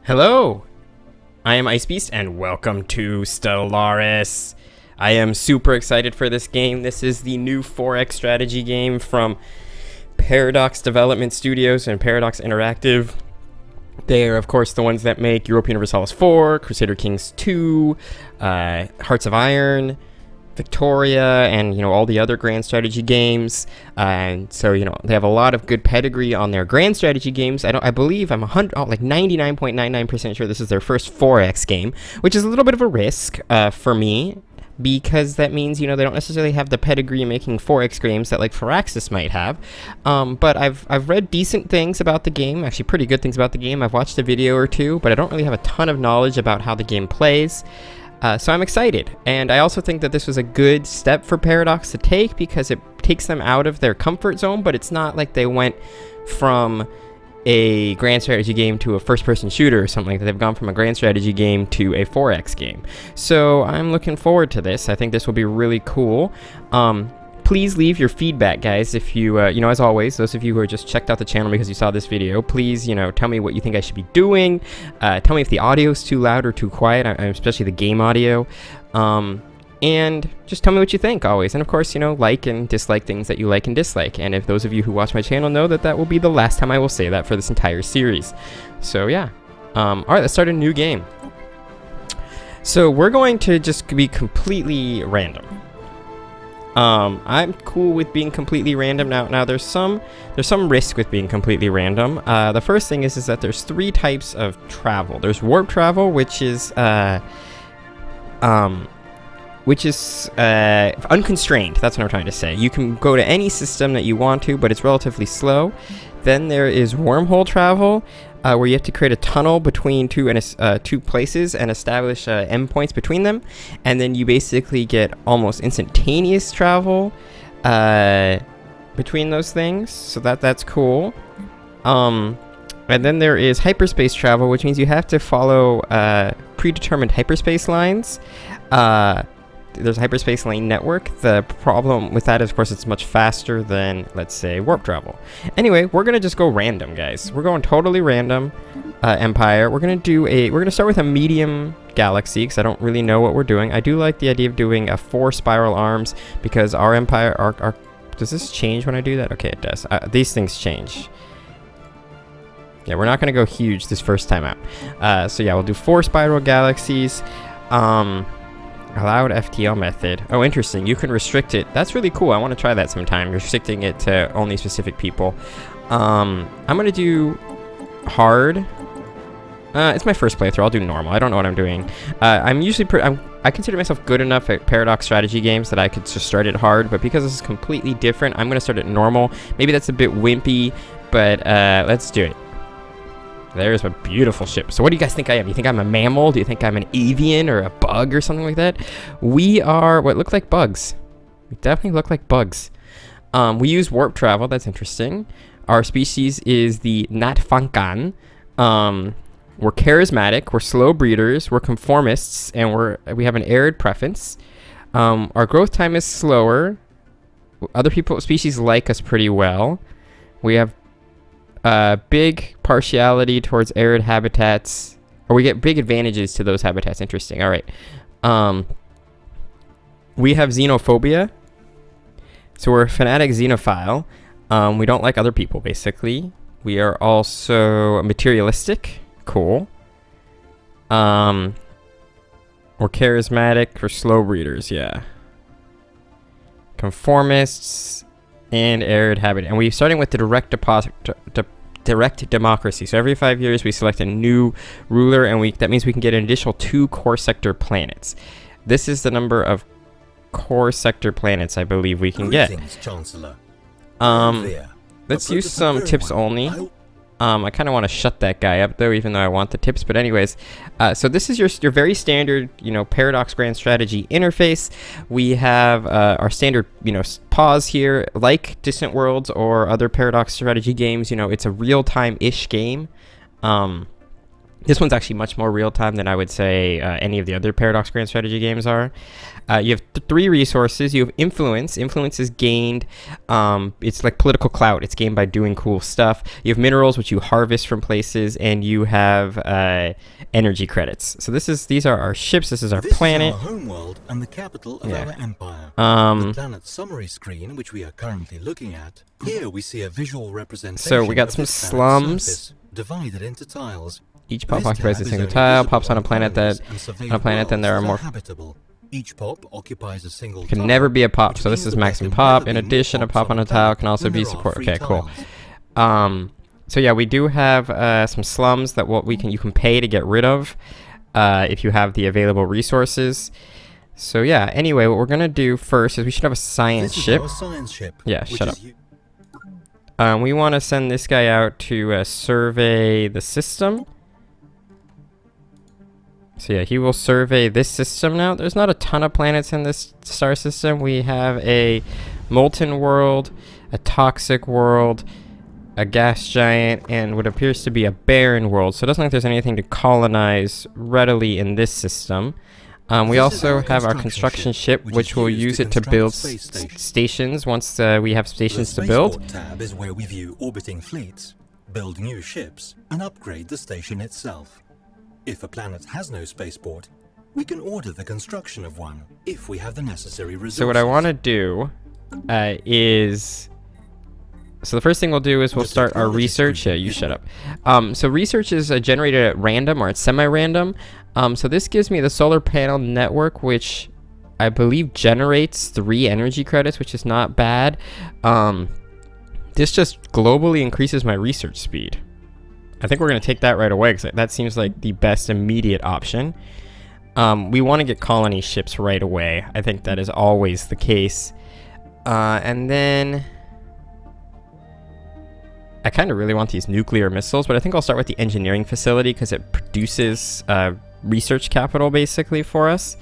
Hello, I am IceBeast and welcome to Stellaris. I am super excited for this game. This is the new 4X strategy game from Paradox Development Studios and Paradox Interactive. They are, of course, the ones that make Europa Universalis 4, Crusader Kings 2, Hearts of Iron, Victoria, and all the other grand strategy games. And so they have a lot of good pedigree on their grand strategy games. I believe I'm 99.99% sure this is their first 4X game, which is a little bit of a risk for me, because that means they don't necessarily have the pedigree in making 4X games that like Firaxis might have. But I've read decent things about the game, actually pretty good things about the game. I've watched a video or two, but I don't really have a ton of knowledge about how the game plays. So I'm excited, and I also think that this was a good step for Paradox to take, because it takes them out of their comfort zone, but it's not like they went from a grand strategy game to a first-person shooter or something like that. They've gone from a grand strategy game to a 4X game. So I'm looking forward to this. I think this will be really cool. Please leave your feedback, guys. If you, as always, those of you who are just checked out the channel because you saw this video, please, tell me what you think I should be doing. Tell me if the audio is too loud or too quiet, especially the game audio. And just tell me what you think, always. And of course, like and dislike things that you like and dislike. And if those of you who watch my channel know that will be the last time I will say that for this entire series. So yeah. All right, let's start a new game. So we're going to just be completely random. I'm cool with being completely random. Now there's some risk with being completely random. The first thing is that there's three types of travel. There's warp travel, which is unconstrained. That's what I'm trying to say. You can go to any system that you want to, but it's relatively slow. Then there is wormhole travel, where you have to create a tunnel between two places and establish endpoints between them, and then you basically get almost instantaneous travel between those things. So that's cool. And then there is hyperspace travel, which means you have to follow predetermined hyperspace lines. There's a hyperspace lane network. The problem with that is, of course, it's much faster than, let's say, warp travel. Anyway, we're gonna just go random, guys. We're going totally random. Empire. We're gonna start with a medium galaxy, because I don't really know what we're doing. I do like the idea of doing 4 spiral arms, because our empire, does this change when I do that? Okay, it does. These things change. Yeah, we're not gonna go huge this first time out. So yeah, we'll do 4 spiral galaxies. Allowed FTL method. Oh, interesting. You can restrict it. That's really cool. I want to try that sometime, restricting it to only specific people. I'm going to do hard. It's my first playthrough. I'll do normal. I don't know what I'm doing. I'm usually I consider myself good enough at Paradox strategy games that I could just start it hard, but because this is completely different, I'm going to start it normal. Maybe that's a bit wimpy, but let's do it. There's a beautiful ship. So what do you guys think I am? You think I'm a mammal? Do you think I'm an avian or a bug or something like that? We are what look like bugs. We definitely look like bugs. We use warp travel. That's interesting. Our species is the Natfankan. We're charismatic. We're slow breeders. We're conformists, and we have an arid preference. Our growth time is slower. Other species like us pretty well. We have big partiality towards arid habitats, or we get big advantages to those habitats. Interesting. All right. We have xenophobia, so we're a fanatic xenophile. We don't like other people, basically. We are also materialistic. Cool. We're charismatic. We're slow breeders. Yeah. Conformists and arid habitat, and we're starting with the direct democracy. So every 5 years we select a new ruler, and that means we can get an additional 2 core sector planets. This is the number of core sector planets I believe we can get. Chancellor. Let's use some tips only. I kind of want to shut that guy up though, even though I want the tips. But anyways, so this is your very standard, Paradox Grand Strategy interface. We have our standard, pause here, like Distant Worlds or other Paradox strategy games. It's a real-time-ish game. This one's actually much more real-time than I would say any of the other Paradox Grand Strategy games are. You have 3 resources. You have influence. Influence is gained. It's like political clout. It's gained by doing cool stuff. You have minerals, which you harvest from places, and you have energy credits. So these are our ships. This is our planet. This is our homeworld and the capital of our empire. The planet summary screen, which we are currently looking at. Here we see a visual representation. So we got some slums divided into tiles. Each pop occupies a single tile. Pops on a planet then there are more. Habitable. Each pop occupies a single can never be a pop, so this is maximum pop. In addition, a pop on a tile can also be support. Okay, cool. So yeah, we do have some slums that you can pay to get rid of if you have the available resources. So yeah, anyway, what we're gonna do first is we should have a science ship. Our science ship. Yeah, shut up. We want to send this guy out to survey the system. So yeah, he will survey this system now. There's not a ton of planets in this star system. We have a molten world, a toxic world, a gas giant, and what appears to be a barren world. So it doesn't look like there's anything to colonize readily in this system. We also have our construction ship, which will use it to build stations once we have stations to build. The tab is where we view orbiting fleets, build new ships, and upgrade the station itself. If a planet has no spaceport, we can order the construction of one if we have the necessary resources. So what I want to do is... So the first thing we'll do is we'll start our research. Yeah, you shut up. So research is generated at random, or at semi-random. So this gives me the solar panel network, which I believe generates 3 energy credits, which is not bad. This just globally increases my research speed. I think we're going to take that right away, because that seems like the best immediate option. We want to get colony ships right away. I think that is always the case. And then... I kind of really want these nuclear missiles, but I think I'll start with the engineering facility, because it produces research capital, basically, for us.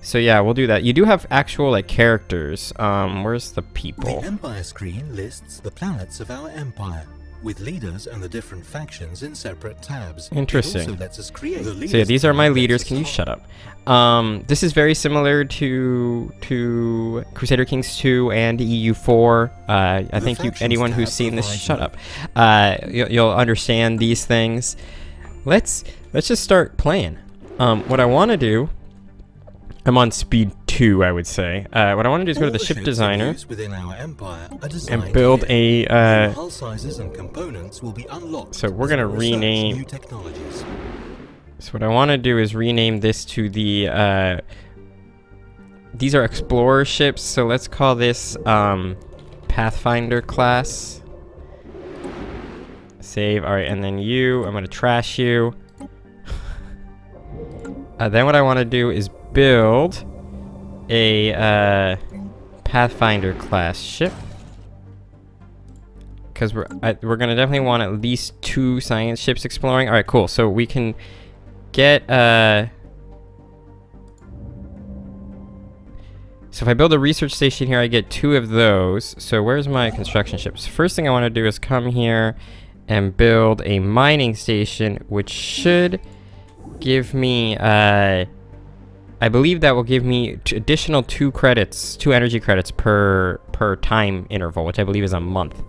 So yeah, we'll do that. You do have actual, like, characters. Where's the people? The Empire screen lists the planets of our empire, with leaders and the different factions in separate tabs. Interesting. It also lets us create the so yeah, these are my leaders. Can you shut up? This is very similar to Crusader Kings 2 and EU4. I think anyone who's seen this, shut up. You'll understand these things. Let's just start playing. What I want to do, I'm on speed 2, I would say. What I want to do is go to the ship designer and build a... hull sizes and components will be unlocked. So we're going to rename... new technologies. So what I want to do is rename this to the... these are explorer ships, so let's call this Pathfinder class. Save. Alright, and then I'm going to trash you. Then what I want to do is build a Pathfinder class ship, because we're gonna definitely want at least 2 science ships exploring. All right, cool. So we can get so if I build a research station here, I get 2 of those. So where's my construction ships? First thing I want to do is come here and build a mining station, which should give me I believe that will give me additional 2 energy credits per time interval, which I believe is a month.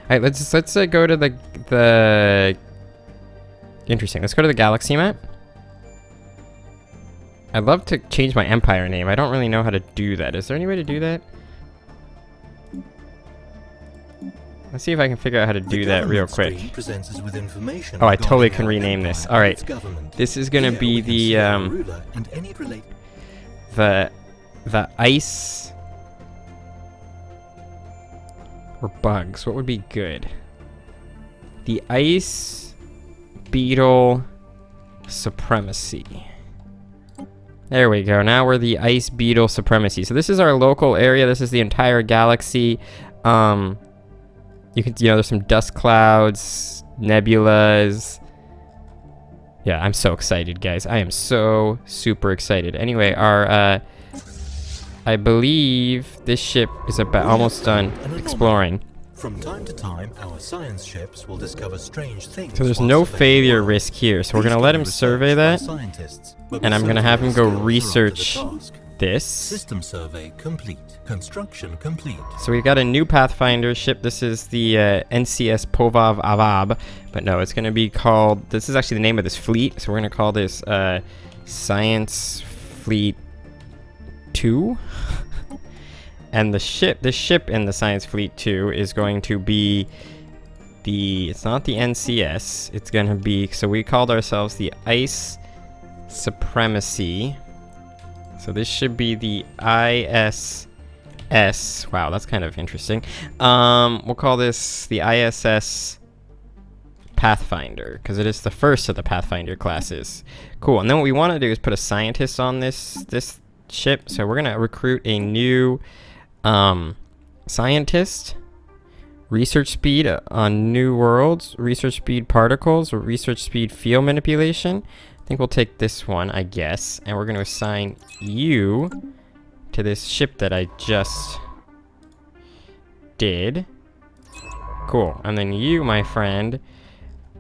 Alright, let's go to the interesting. Let's go to the galaxy map. I'd love to change my empire name. I don't really know how to do that. Is there any way to do that? Let's see if I can figure out how to do that real quick. Oh, I totally can rename this. All right, this is gonna be the ice or bugs. What would be good? The Ice Beetle Supremacy. There we go. Now we're the Ice Beetle Supremacy. So this is our local area. This is the entire galaxy. You can, there's some dust clouds, nebulas. Yeah, I'm so excited, guys. I am so super excited. Anyway, I believe this ship is almost done exploring. From time to time, our science ships will discover strange things. So there's while no surveying failure the world. risk here. So we're These going to let can him be survey researched by that. scientists, but And I'm going to have him go surveying skills are up to the research task. this. System survey complete. Construction complete. So we've got a new Pathfinder ship. This is the NCS Povav Avab. But no, it's going to be called... This is actually the name of this fleet. So we're going to call this Science Fleet 2. And the ship in the Science Fleet 2 is going to be it's not the NCS, it's going to be, so we called ourselves the Ice Supremacy. So this should be the ISS. Wow, that's kind of interesting. We'll call this the ISS Pathfinder, because it is the first of the Pathfinder classes. Cool, and then what we want to do is put a scientist on this ship. So we're going to recruit a new scientist. Research speed on new worlds, research speed particles, or research speed field manipulation. I think we'll take this one, I guess, and we're going to assign you to this ship that I just did. Cool. And then you, my friend,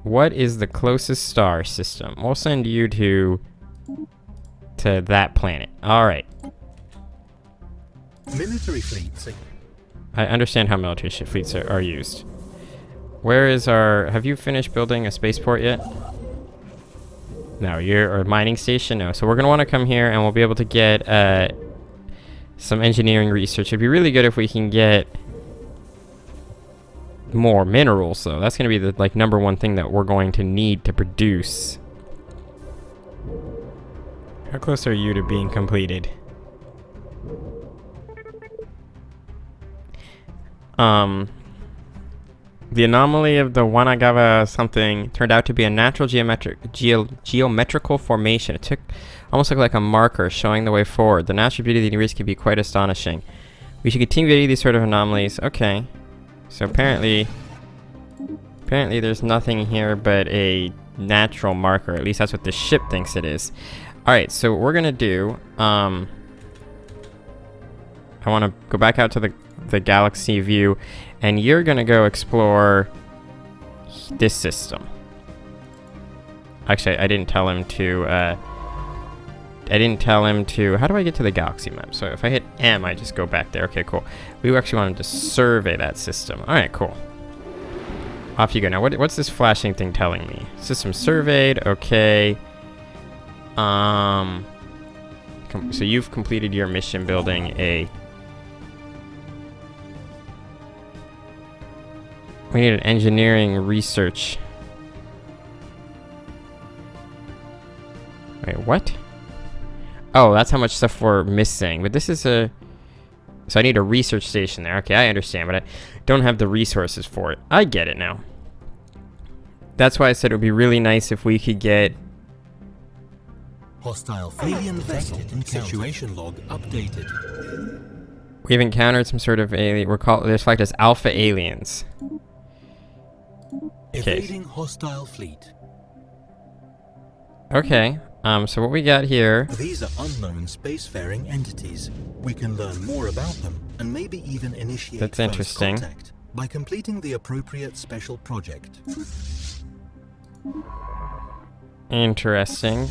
what is the closest star system? We'll send you to that planet. All right. Military fleets. I understand how military fleets are used. Where is have you finished building a spaceport yet? No, or a mining station? No. So we're going to want to come here and we'll be able to get some engineering research. It'd be really good if we can get more minerals, though. That's going to be the number one thing that we're going to need to produce. How close are you to being completed? The anomaly of the Wanagawa something turned out to be a natural geometrical formation. It almost looked like a marker showing the way forward. The natural beauty of the universe can be quite astonishing. We should continue to these sort of anomalies. Okay. So apparently there's nothing here but a natural marker. At least that's what the ship thinks it is. Alright, so what we're gonna do, I want to go back out to the galaxy view, and you're gonna go explore this system. Actually, I didn't tell him to, how do I get to the galaxy map? So if I hit M, I just go back there. Okay, cool. We actually want him to survey that system. Alright, cool. Off you go. Now, what's this flashing thing telling me? System surveyed, okay. So you've completed your mission building we need an engineering research. Wait, what? Oh, that's how much stuff we're missing. But this is so I need a research station there. Okay, I understand, but I don't have the resources for it. I get it now. That's why I said it would be really nice if we could get... Hostile alien vessel situation log updated. We've encountered some sort of alien. They're flagged as alpha aliens. Evading hostile fleet. Okay. So what we got here... These are unknown spacefaring entities. We can learn more about them and maybe even initiate That's first interesting. contact by completing the appropriate special project. Interesting.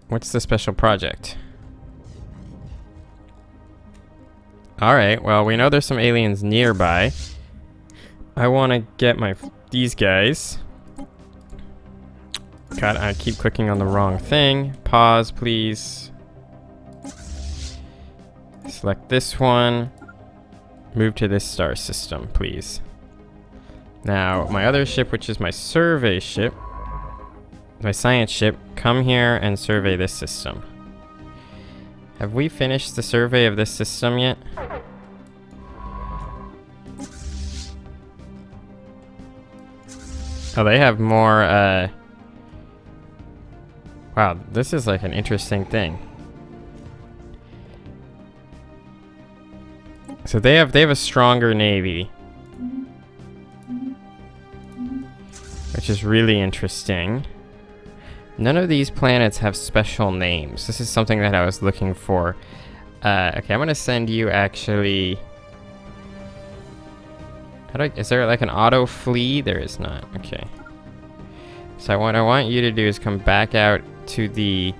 What's the special project? Alright, well, we know there's some aliens nearby. I want to get these guys. God, I keep clicking on the wrong thing. Pause, please. Select this one. Move to this star system, please. Now, my other ship, which is my survey ship, my science ship, come here and survey this system. Have we finished the survey of this system yet? Oh, they have more, wow, this is like an interesting thing. So they have a stronger navy, which is really interesting. None of these planets have special names. This is something that I was looking for. Okay, I'm gonna send you actually Is there like an auto flee? There is not. Okay. So what I want you to do is come back out to the...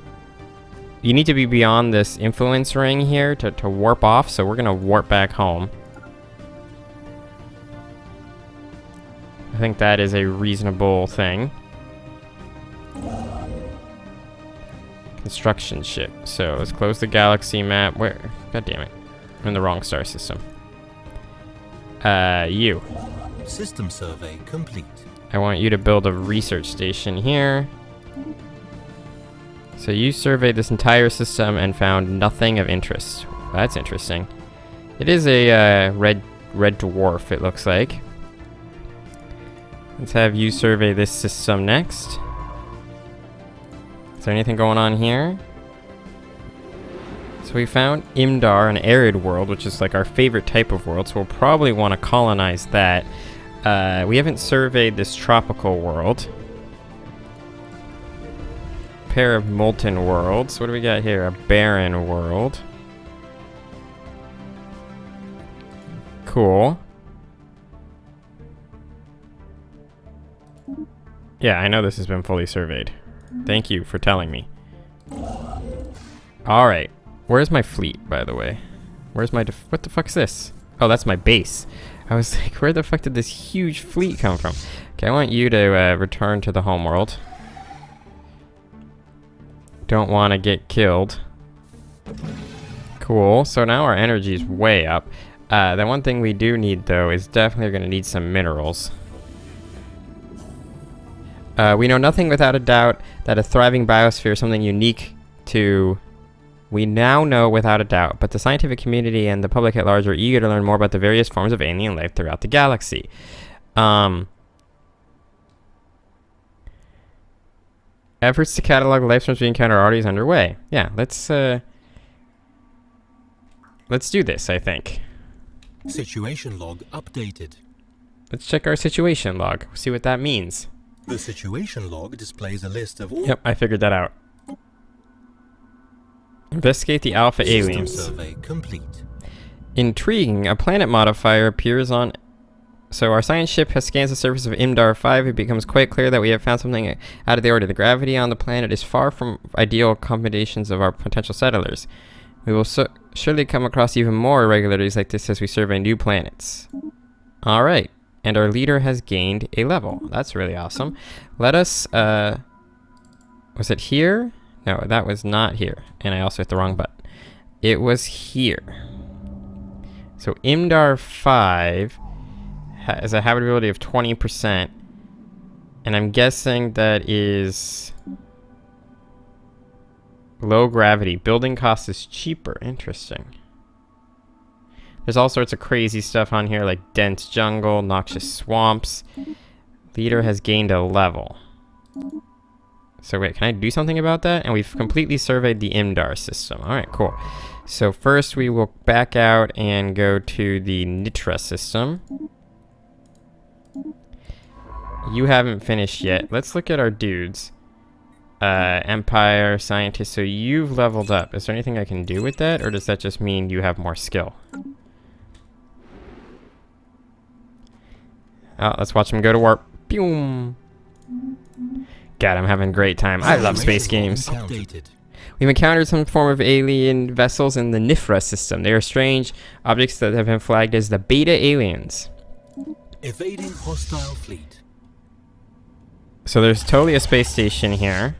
You need to be beyond this influence ring here to warp off, so we're gonna warp back home. I think that is a reasonable thing. Construction ship. So let's close the galaxy map. Where? God damn it. I'm in the wrong star system. You. System survey complete. I want you to build a research station here. So you surveyed this entire system and found nothing of interest. That's interesting. It is a red dwarf, it looks like. Let's have you survey this system next. Is there anything going on here? So we found Imdar, an arid world, which is like our favorite type of world, so we'll probably want to colonize that. We haven't surveyed this tropical world. Pair of molten worlds. What do we got here? A barren world. Cool. Yeah, I know this has been fully surveyed. Thank you for telling me. Alright. Where's my fleet, by the way? Where's my... What the fuck is this? Oh, that's my base. I was like, where the fuck did this huge fleet come from? Okay, I want you to return to the homeworld. Don't want to get killed. Cool. So now our energy is way up. The one thing we do need, though, is definitely going to need some minerals. We know nothing without a doubt that a thriving biosphere is something unique to... We now know without a doubt, but the scientific community and the public at large are eager to learn more about the various forms of alien life throughout the galaxy. Efforts to catalog life forms we encounter are already underway. Yeah, let's do this, I think. Situation log updated. Let's check our situation log. See what that means. The situation log displays a list of all... Yep, I figured that out. Investigate the alpha System aliens. survey complete. Intriguing. A planet modifier appears on... So our science ship has scanned the surface of Imdar 5. It becomes quite clear that we have found something out of the order. The gravity on the planet is far from ideal accommodations of our potential settlers. We will surely come across even more irregularities like this as we survey new planets. Alright. And our leader has gained a level. That's really awesome. Let us... Was it here? No, that was not here. And I also hit the wrong button. It was here. So Imdar 5 has a habitability of 20%. And I'm guessing that is low gravity. Building cost is cheaper. Interesting. There's all sorts of crazy stuff on here like dense jungle, noxious swamps. Leader has gained a level. So wait, can I do something about that? And we've completely surveyed the Imdar system. Alright, cool. So first we will back out and go to the Nitra system. You haven't finished yet. Let's look at our dudes. Empire, scientist. So you've leveled up. Is there anything I can do with that? Or does that just mean you have more skill? Oh, let's watch him go to warp. Boom. God, I'm having a great time. I love space games. We've encountered some form of alien vessels in the Nifra system. They are strange objects that have been flagged as the Beta aliens. Evading hostile fleet. So there's totally a space station here.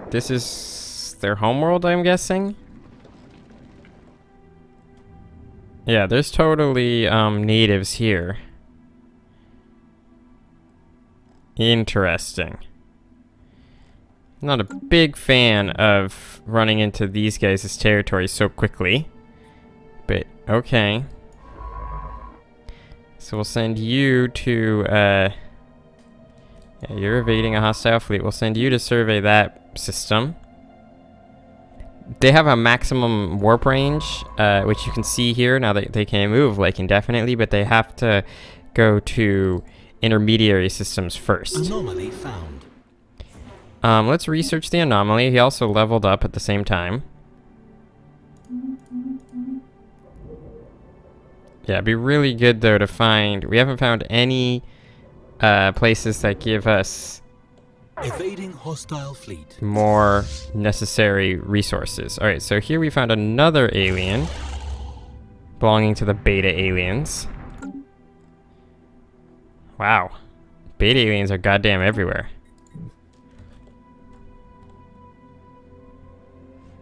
This is their homeworld, I'm guessing? Yeah, there's totally natives here. Interesting. Not a big fan of running into these guys' territory so quickly. But, okay. So we'll send you to, yeah, you're evading a hostile fleet. We'll send you to survey that system. They have a maximum warp range, which you can see here. Now they can move, like, indefinitely, but they have to go to intermediary systems first. Anomaly found. Let's research the anomaly. He also leveled up at the same time. Yeah, it'd be really good, though, to find... We haven't found any places that give us Evading hostile fleet. more necessary resources. Alright, so here we found another alien belonging to the beta aliens. Wow. Beta aliens are goddamn everywhere.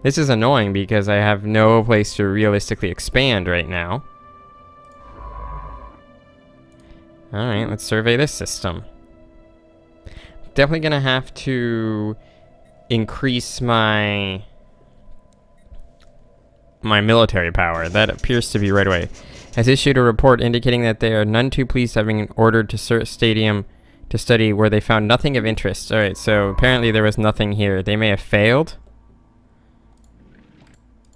This is annoying because I have no place to realistically expand right now. Alright, let's survey this system. Definitely gonna have to increase my military power. That appears to be right away. Has issued a report indicating that they are none too pleased having been ordered to stadium to study where they found nothing of interest. Alright, so apparently there was nothing here. They may have failed.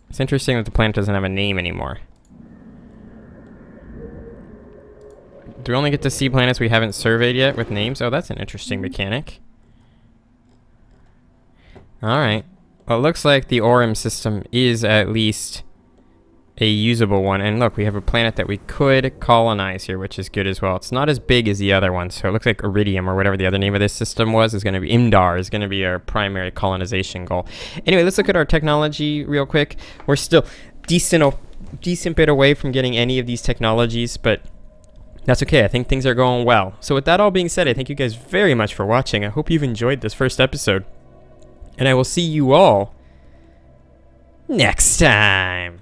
It's interesting that the planet doesn't have a name anymore. Do we only get to see planets we haven't surveyed yet with names? Oh, that's an interesting mechanic. Alright. Well, it looks like the Aurum system is at least a usable one. And look, we have a planet that we could colonize here, which is good as well. It's not as big as the other one, so it looks like Iridium, or whatever the other name of this system was, is going to be Imdar, is going to be our primary colonization goal. Anyway, let's look at our technology real quick. We're still decent bit away from getting any of these technologies, but that's okay. I think things are going well. So with that all being said, I thank you guys very much for watching. I hope you've enjoyed this first episode. And I will see you all next time.